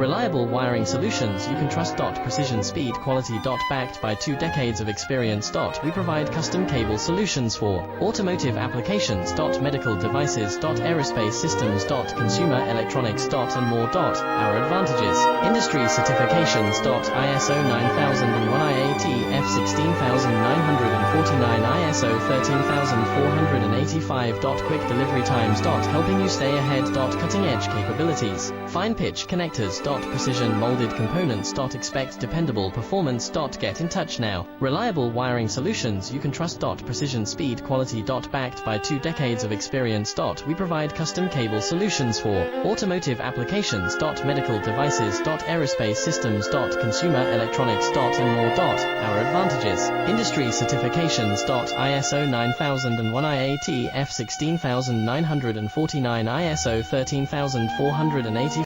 Reliable wiring solutions you can trust. Precision speed quality. Backed by 2 decades of experience. We provide custom cable solutions for automotive applications. Medical devices. Aerospace systems. Consumer electronics. And more. Our advantages: industry certifications. ISO 9001, IATF 16949, ISO 13485. Quick delivery times. Helping you stay ahead. Cutting edge capabilities: fine pitch connectors. Precision molded components. Expect dependable performance. Get in touch now. Reliable wiring solutions you can trust. Precision speed quality. Backed by 2 decades of experience. We provide custom cable solutions for automotive applications. Medical devices. Aerospace systems. Consumer electronics. And more. Our advantages: industry certifications. ISO 9001, IATF 16949, ISO 13485.